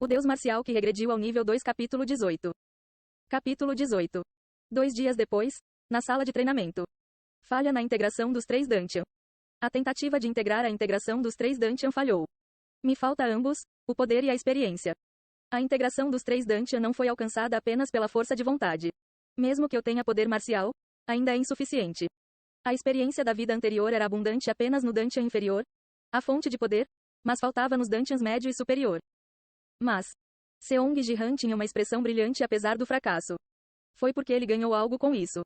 O Deus Marcial que regrediu ao nível 2 Capítulo 18. Capítulo 18. 2 dias depois, na sala de treinamento. Falha na integração dos 3 Dantian. A tentativa de integrar a integração dos 3 Dantian falhou. Me falta ambos, o poder e a experiência. A integração dos 3 Dantian não foi alcançada apenas pela força de vontade. Mesmo que eu tenha poder marcial, ainda é insuficiente. A experiência da vida anterior era abundante apenas no Dantian inferior, a fonte de poder, mas faltava nos Dantians médio e superior. Mas Seong Ji-han tinha uma expressão brilhante apesar do fracasso. Foi porque ele ganhou algo com isso.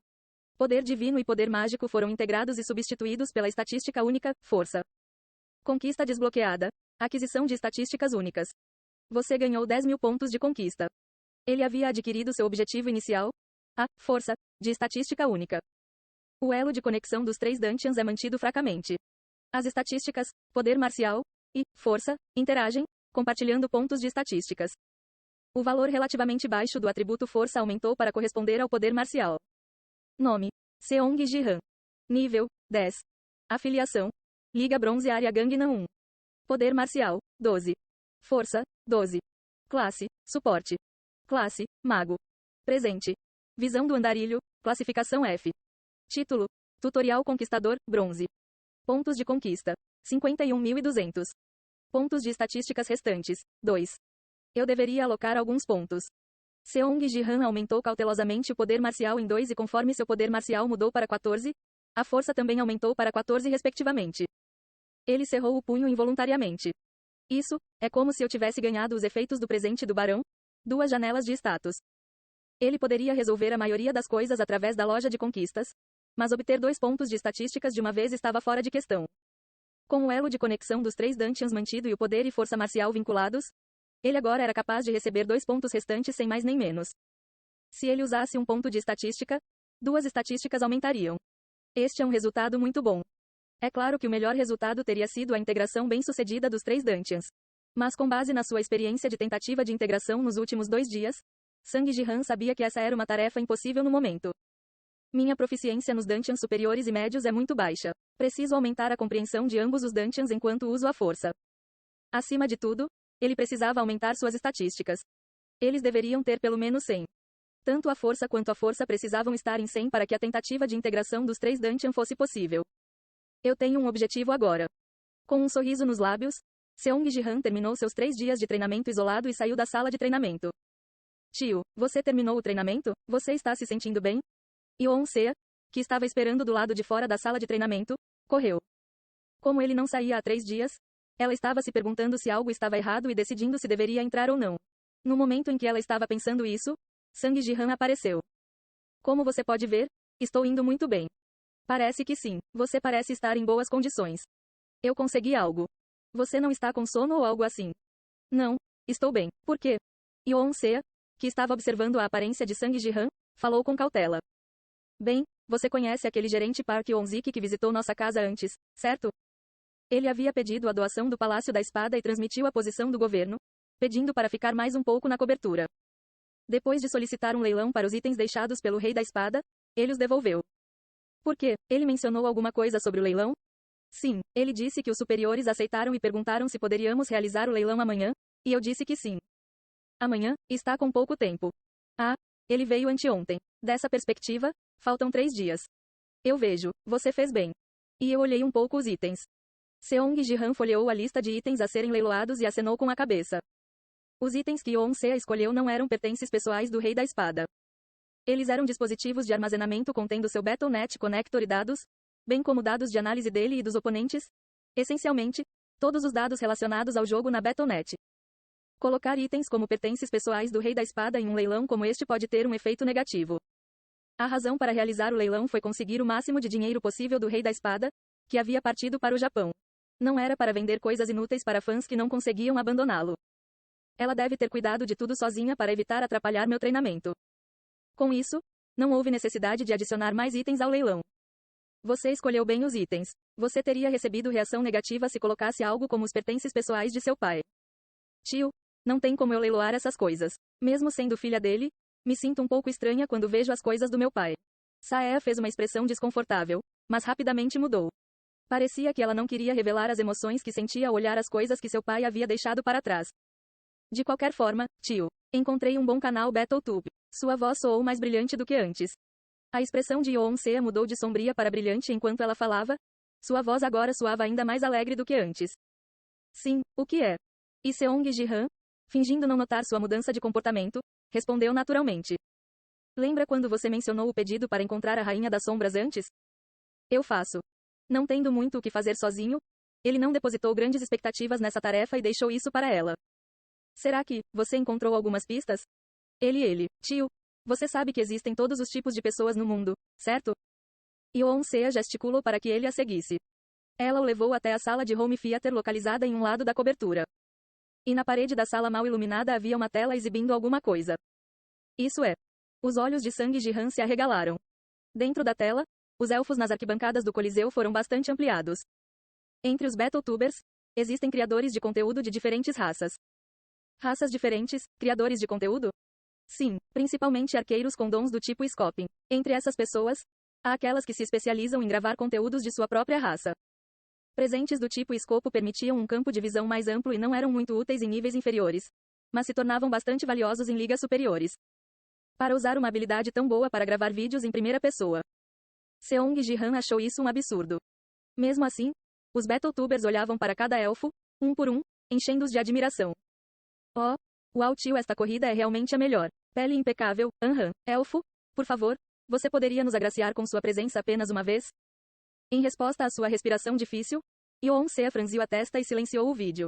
Poder divino e poder mágico foram integrados e substituídos pela estatística única, força. Conquista desbloqueada. Aquisição de estatísticas únicas. Você ganhou 10.000 pontos de conquista. Ele havia adquirido seu objetivo inicial, a força, de estatística única. O elo de conexão dos 3 Dantians é mantido fracamente. As estatísticas, poder marcial e força interagem, compartilhando pontos de estatísticas. O valor relativamente baixo do atributo força aumentou para corresponder ao poder marcial. Nome: Seong Ji-han. Nível: 10. Afiliação: Liga Bronze Área Gangnam 1. Poder marcial: 12. Força: 12. Classe: Suporte. Classe: Mago. Presente: Visão do Andarilho, classificação F. Título: Tutorial Conquistador, Bronze. Pontos de conquista: 51.200. Pontos de estatísticas restantes: 2. Eu deveria alocar alguns pontos. Seong Ji-han aumentou cautelosamente o poder marcial em 2 e conforme seu poder marcial mudou para 14, a força também aumentou para 14 respectivamente. Ele cerrou o punho involuntariamente. Isso é como se eu tivesse ganhado os efeitos do presente do barão, 2 janelas de status. Ele poderia resolver a maioria das coisas através da loja de conquistas, mas obter 2 pontos de estatísticas de uma vez estava fora de questão. Com o elo de conexão dos 3 Dantians mantido e o poder e força marcial vinculados, ele agora era capaz de receber 2 pontos restantes sem mais nem menos. Se ele usasse um ponto de estatística, 2 estatísticas aumentariam. Este é um resultado muito bom. É claro que o melhor resultado teria sido a integração bem-sucedida dos 3 Dantians. Mas com base na sua experiência de tentativa de integração nos últimos 2 dias, Sang Ji-han sabia que essa era uma tarefa impossível no momento. Minha proficiência nos Dantians superiores e médios é muito baixa. Preciso aumentar a compreensão de ambos os Dantians enquanto uso a força. Acima de tudo, ele precisava aumentar suas estatísticas. Eles deveriam ter pelo menos 100. Tanto a força quanto a força precisavam estar em 100 para que a tentativa de integração dos 3 Dantian fosse possível. Eu tenho um objetivo agora. Com um sorriso nos lábios, Seong Ji-han terminou seus 3 dias de treinamento isolado e saiu da sala de treinamento. Tio, você terminou o treinamento? Você está se sentindo bem? Yeon-sea, que estava esperando do lado de fora da sala de treinamento, correu. Como ele não saía há 3 dias, ela estava se perguntando se algo estava errado e decidindo se deveria entrar ou não. No momento em que ela estava pensando isso, Sang Ji-han apareceu. Como você pode ver, estou indo muito bem. Parece que sim, você parece estar em boas condições. Eu consegui algo. Você não está com sono ou algo assim? Não, estou bem. Por quê? Yeon-sea, que estava observando a aparência de Sang Ji-han, falou com cautela. Bem, você conhece aquele gerente Park Yeon-sik que visitou nossa casa antes, certo? Ele havia pedido a doação do Palácio da Espada e transmitiu a posição do governo, pedindo para ficar mais um pouco na cobertura. Depois de solicitar um leilão para os itens deixados pelo Rei da Espada, ele os devolveu. Por quê? Ele mencionou alguma coisa sobre o leilão? Sim, ele disse que os superiores aceitaram e perguntaram se poderíamos realizar o leilão amanhã, e eu disse que sim. Amanhã, está com pouco tempo. Ah, ele veio anteontem. Dessa perspectiva, faltam 3 dias. Eu vejo, você fez bem. E eu olhei um pouco os itens. Seong Ji-han folheou a lista de itens a serem leiloados e acenou com a cabeça. Os itens que Yeon-sea escolheu não eram pertences pessoais do Rei da Espada. Eles eram dispositivos de armazenamento contendo seu Battle.net Connector e dados, bem como dados de análise dele e dos oponentes. Essencialmente, todos os dados relacionados ao jogo na Battle.net. Colocar itens como pertences pessoais do Rei da Espada em um leilão como este pode ter um efeito negativo. A razão para realizar o leilão foi conseguir o máximo de dinheiro possível do Rei da Espada, que havia partido para o Japão. Não era para vender coisas inúteis para fãs que não conseguiam abandoná-lo. Ela deve ter cuidado de tudo sozinha para evitar atrapalhar meu treinamento. Com isso, não houve necessidade de adicionar mais itens ao leilão. Você escolheu bem os itens. Você teria recebido reação negativa se colocasse algo como os pertences pessoais de seu pai. Tio, não tem como eu leiloar essas coisas. Mesmo sendo filha dele, me sinto um pouco estranha quando vejo as coisas do meu pai. Saea fez uma expressão desconfortável, mas rapidamente mudou. Parecia que ela não queria revelar as emoções que sentia ao olhar as coisas que seu pai havia deixado para trás. De qualquer forma, tio. Encontrei um bom canal BattleTube. Sua voz soou mais brilhante do que antes. A expressão de Yoon-sea mudou de sombria para brilhante enquanto ela falava. Sua voz agora soava ainda mais alegre do que antes. Sim, o que é? E Seong Ji-han, fingindo não notar sua mudança de comportamento, respondeu naturalmente. Lembra quando você mencionou o pedido para encontrar a Rainha das Sombras antes? Eu faço. Não tendo muito o que fazer sozinho, ele não depositou grandes expectativas nessa tarefa e deixou isso para ela. Será que você encontrou algumas pistas? Ele, tio. Você sabe que existem todos os tipos de pessoas no mundo, certo? Yoon-sea gesticulou para que ele a seguisse. Ela o levou até a sala de home theater localizada em um lado da cobertura. E na parede da sala mal iluminada havia uma tela exibindo alguma coisa. Isso é. Os olhos de Sang Ji-han se arregalaram. Dentro da tela, os elfos nas arquibancadas do Coliseu foram bastante ampliados. Entre os BattleTubers, existem criadores de conteúdo de diferentes raças. Raças diferentes, criadores de conteúdo? Sim, principalmente arqueiros com dons do tipo Scoping. Entre essas pessoas, há aquelas que se especializam em gravar conteúdos de sua própria raça. Presentes do tipo escopo permitiam um campo de visão mais amplo e não eram muito úteis em níveis inferiores, mas se tornavam bastante valiosos em ligas superiores. Para usar uma habilidade tão boa para gravar vídeos em primeira pessoa. Seong Ji-han achou isso um absurdo. Mesmo assim, os BattleTubers olhavam para cada elfo, um por um, enchendo-os de admiração. Oh, uau tio, esta corrida é realmente a melhor. Pele impecável, elfo, por favor, você poderia nos agraciar com sua presença apenas uma vez? Em resposta à sua respiração difícil, Yoon-sea franziu a testa e silenciou o vídeo.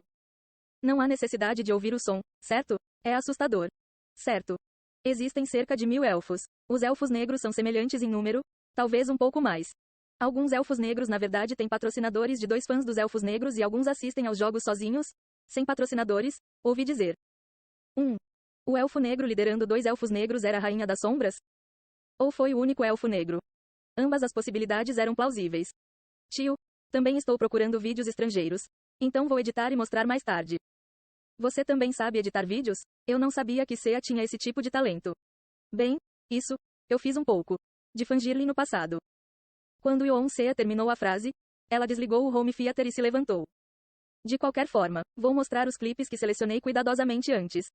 Não há necessidade de ouvir o som, certo? É assustador. Certo. Existem cerca de 1000 elfos. Os elfos negros são semelhantes em número, talvez um pouco mais. Alguns elfos negros na verdade têm patrocinadores de 2 fãs dos elfos negros e alguns assistem aos jogos sozinhos, sem patrocinadores, ouvi dizer. O elfo negro liderando 2 elfos negros era a Rainha das Sombras? Ou foi o único elfo negro? Ambas as possibilidades eram plausíveis. Tio, também estou procurando vídeos estrangeiros. Então vou editar e mostrar mais tarde. Você também sabe editar vídeos? Eu não sabia que Sea tinha esse tipo de talento. Bem, isso, eu fiz um pouco. De fangirling no passado. Quando Yoon-sea terminou a frase, ela desligou o home theater e se levantou. De qualquer forma, vou mostrar os clipes que selecionei cuidadosamente antes.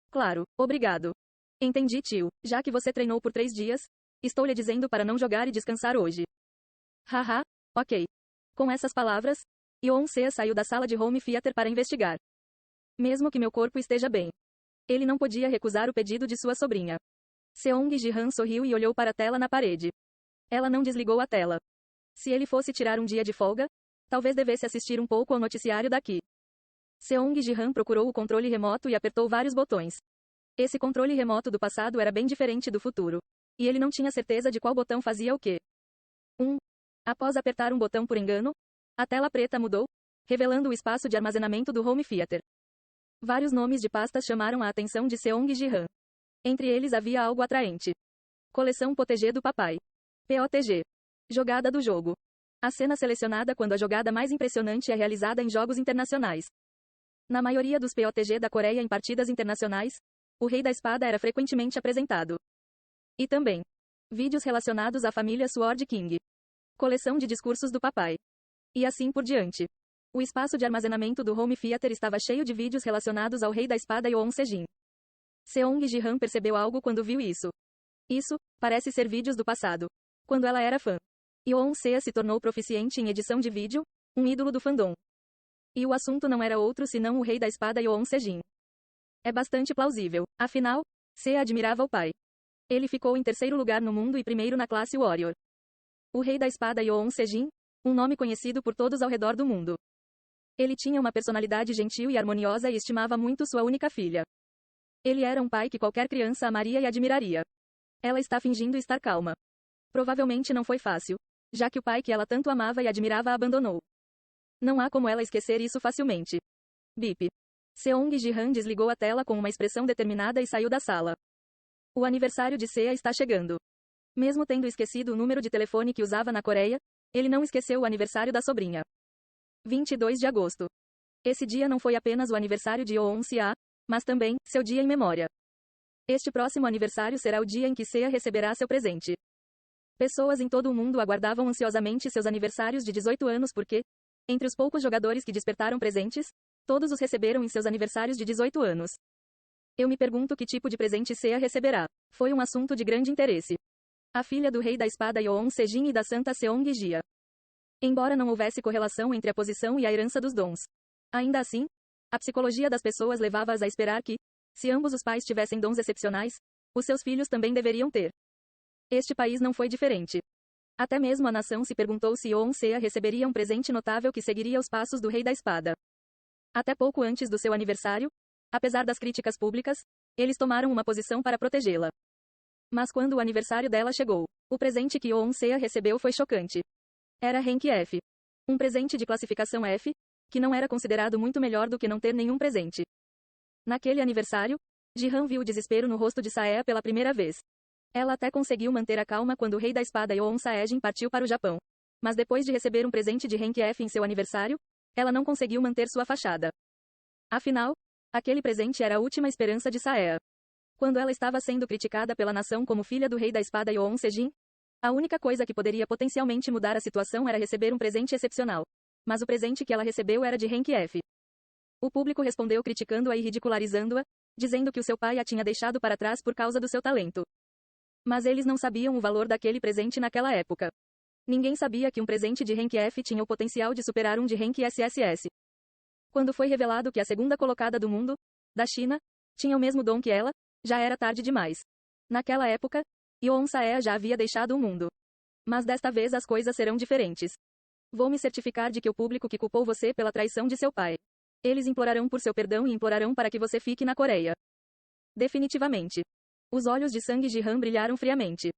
Claro, obrigado. Entendi, tio. Já que você treinou por 3 dias, estou lhe dizendo para não jogar e descansar hoje. Haha, ok. Com essas palavras, Yoon-sea saiu da sala de home theater para investigar. Mesmo que meu corpo esteja bem. Ele não podia recusar o pedido de sua sobrinha. Seong Ji-han sorriu e olhou para a tela na parede. Ela não desligou a tela. Se ele fosse tirar um dia de folga, talvez devesse assistir um pouco ao noticiário daqui. Seong Ji-han procurou o controle remoto e apertou vários botões. Esse controle remoto do passado era bem diferente do futuro. E ele não tinha certeza de qual botão fazia o quê. Após apertar um botão por engano, a tela preta mudou, revelando o espaço de armazenamento do home theater. Vários nomes de pastas chamaram a atenção de Seong Ji-han. Entre eles havia algo atraente. Coleção POTG do papai. POTG. Jogada do jogo. A cena selecionada quando a jogada mais impressionante é realizada em jogos internacionais. Na maioria dos POTG da Coreia em partidas internacionais, o Rei da Espada era frequentemente apresentado. E também vídeos relacionados à família Sword King. Coleção de discursos do papai. E assim por diante. O espaço de armazenamento do home theater estava cheio de vídeos relacionados ao Rei da Espada Yoon Se-jin. Seong Ji-han percebeu algo quando viu isso. Isso, parece ser vídeos do passado. Quando ela era fã. Yoon-sea se tornou proficiente em edição de vídeo, um ídolo do fandom. E o assunto não era outro senão o Rei da Espada Yoon Se-jin. É bastante plausível. Afinal, Sea admirava o pai. Ele ficou em 3º lugar no mundo e 1º na classe Warrior. O Rei da Espada Yoon Se-jin, um nome conhecido por todos ao redor do mundo. Ele tinha uma personalidade gentil e harmoniosa e estimava muito sua única filha. Ele era um pai que qualquer criança amaria e admiraria. Ela está fingindo estar calma. Provavelmente não foi fácil, já que o pai que ela tanto amava e admirava a abandonou. Não há como ela esquecer isso facilmente. Bip. Seong Ji-han desligou a tela com uma expressão determinada e saiu da sala. O aniversário de Sea está chegando. Mesmo tendo esquecido o número de telefone que usava na Coreia, ele não esqueceu o aniversário da sobrinha. 22 de agosto. Esse dia não foi apenas o aniversário de Yoon-sea, mas também seu dia em memória. Este próximo aniversário será o dia em que Sea receberá seu presente. Pessoas em todo o mundo aguardavam ansiosamente seus aniversários de 18 anos porque, entre os poucos jogadores que despertaram presentes, todos os receberam em seus aniversários de 18 anos. Eu me pergunto que tipo de presente Seiya receberá. Foi um assunto de grande interesse. A filha do rei da espada Yoon Sejin e da santa Seong Jia. Embora não houvesse correlação entre a posição e a herança dos dons. Ainda assim, a psicologia das pessoas levava-as a esperar que, se ambos os pais tivessem dons excepcionais, os seus filhos também deveriam ter. Este país não foi diferente. Até mesmo a nação se perguntou se Yoon Seiya receberia um presente notável que seguiria os passos do rei da espada. Até pouco antes do seu aniversário, apesar das críticas públicas, eles tomaram uma posição para protegê-la. Mas quando o aniversário dela chegou, o presente que Yoon Seiya recebeu foi chocante. Era Rank F. Um presente de classificação F, que não era considerado muito melhor do que não ter nenhum presente. Naquele aniversário, Jihan viu o desespero no rosto de Saea pela primeira vez. Ela até conseguiu manter a calma quando o rei da espada Yoon Saejin partiu para o Japão. Mas depois de receber um presente de Rank F em seu aniversário, ela não conseguiu manter sua fachada. Afinal, aquele presente era a última esperança de Saea. Quando ela estava sendo criticada pela nação como filha do rei da espada Yoon Sejin, a única coisa que poderia potencialmente mudar a situação era receber um presente excepcional. Mas o presente que ela recebeu era de Rank F. O público respondeu criticando-a e ridicularizando-a, dizendo que o seu pai a tinha deixado para trás por causa do seu talento. Mas eles não sabiam o valor daquele presente naquela época. Ninguém sabia que um presente de Rank F tinha o potencial de superar um de Rank SSS. Quando foi revelado que a segunda colocada do mundo, da China, tinha o mesmo dom que ela, já era tarde demais. Naquela época, Yoon Saea já havia deixado o mundo. Mas desta vez as coisas serão diferentes. Vou me certificar de que o público que culpou você pela traição de seu pai. Eles implorarão por seu perdão e implorarão para que você fique na Coreia. Definitivamente. Os olhos de Sang Jihan brilharam friamente.